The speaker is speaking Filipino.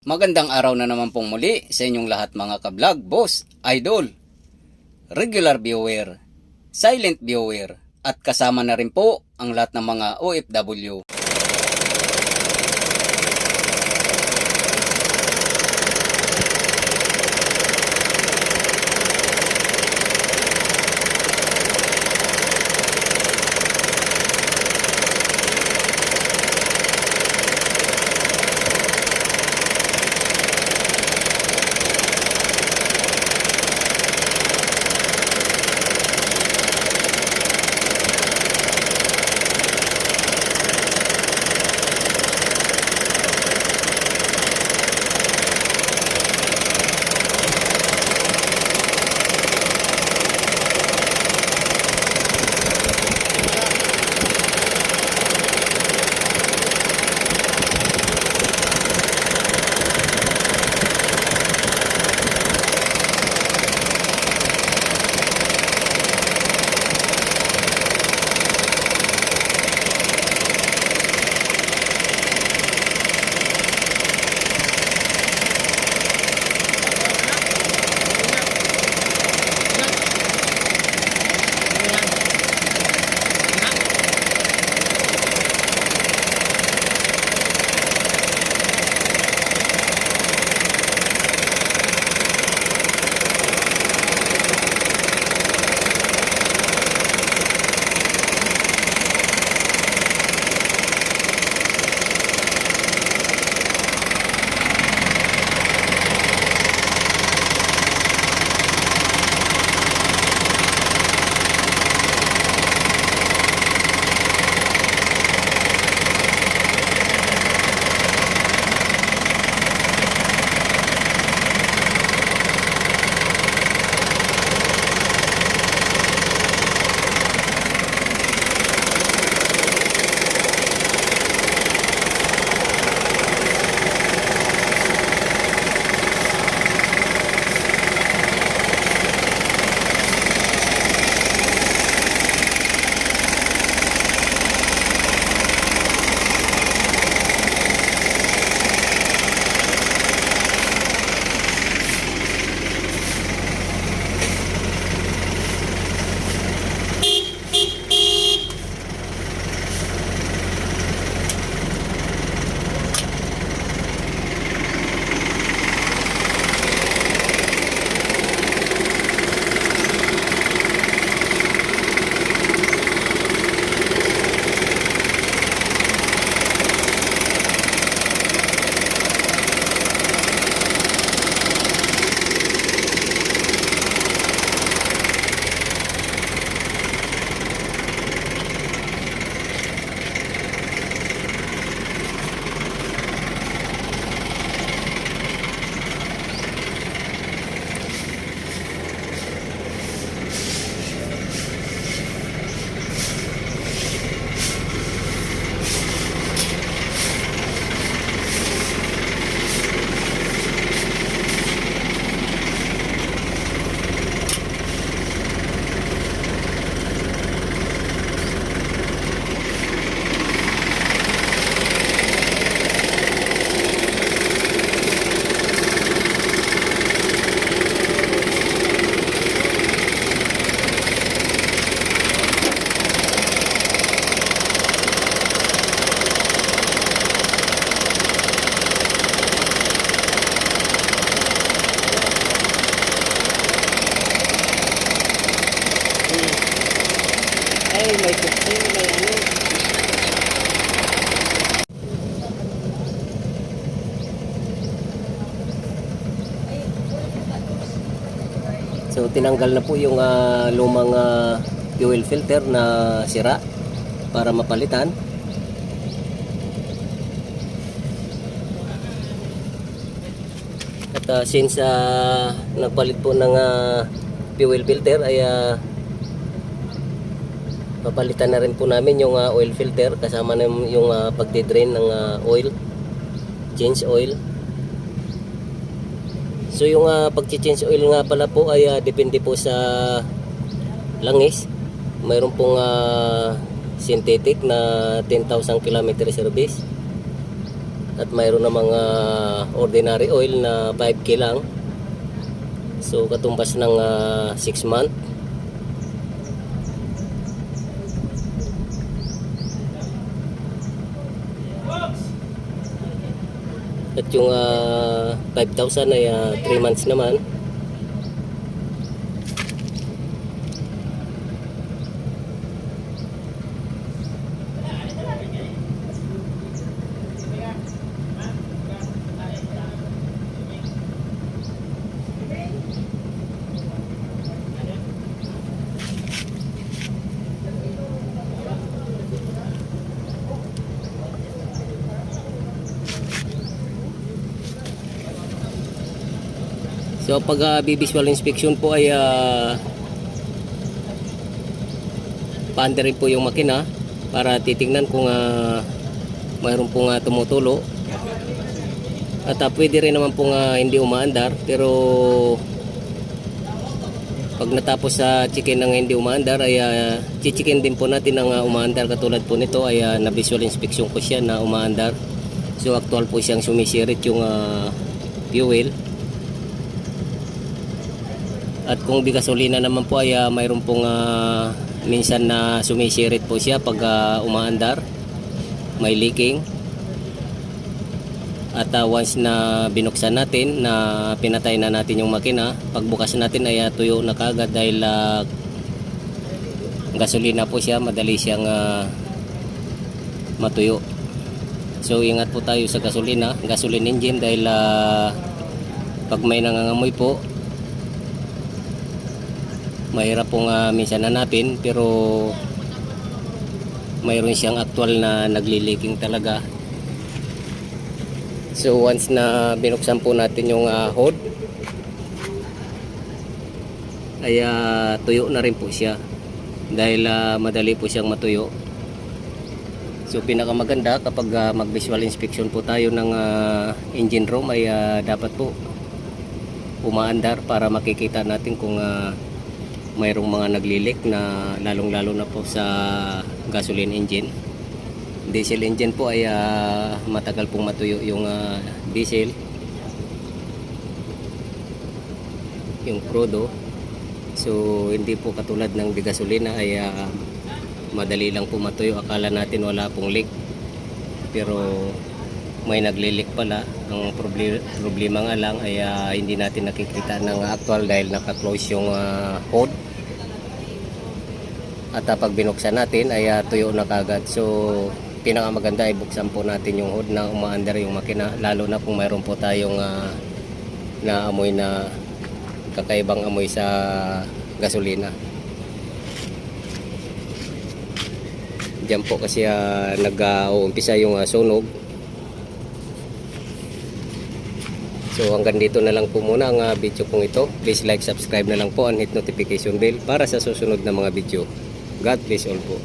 Magandang araw na naman pong muli sa inyong lahat mga ka-vlog, boss, idol, regular viewer, silent viewer, at kasama na rin po ang lahat ng mga OFW. May kutsing, may ano. So tinanggal na po yung lumang fuel filter na sira para mapalitan. At since nagpalit po ng fuel filter ay papalitan na rin po namin yung oil filter kasama na yung pagtidrain ng oil, change oil. So yung pag-change oil nga pala po ay depende po sa langis. Mayroon pong synthetic na 10,000 km service At mayroon na mga ordinary oil na 5K lang. So katumbas ng 6 month. At yung 5,000 ay 3 months naman. So pag visual inspection po ay paanda rin po yung makina para titingnan kung mayroon pong tumutulo. At pwede rin naman pong hindi umaandar, pero pag natapos sa chicken ng hindi umaandar ay chichikin din po natin ang umaandar. Katulad po nito ay na visual inspection ko siya na umaandar. So actual po siyang sumisirit yung fuel. At kung bigasolina naman po ay mayroon pong minsan na sumisirit po siya pag umaandar, may leaking. At once na binuksan natin, na pinatay na natin yung makina, pagbukas natin ay tuyo na kagad dahil gasolina po siya, madali siyang matuyo. So ingat po tayo sa gasoline engine dahil pag may nangangamoy po, mahirap pong minsan hanapin, pero mayroon siyang actual na nagli-leaking talaga. So once na binuksan po natin yung hood ay tuyo na rin po siya dahil madali po siyang matuyo. So pinakamaganda kapag mag-visual inspection po tayo ng engine room ay dapat po umaandar para makikita natin kung mayroong mga naglilik na lalong-lalo na po sa gasoline engine. Diesel engine po ay matagal pong matuyo yung diesel, yung crudo. So hindi po katulad ng gasolina ay madali lang po matuyo. Akala natin wala pong leak, pero may naglilik pala. Ang problema nga lang ay hindi natin nakikita ng actual dahil naka-close yung hood. At pag binuksan natin ay tuyo na kagad. So pinakamaganda ay buksan po natin yung hood na umaandar yung makina, lalo na kung mayroon po tayong naamoy na kakaibang amoy sa gasolina. Diyan po kasi nag-uumpisa yung sunog. So hanggang dito na lang po muna ang video kong ito. Please like, subscribe na lang po and hit notification bell para sa susunod na mga video. God bless all po.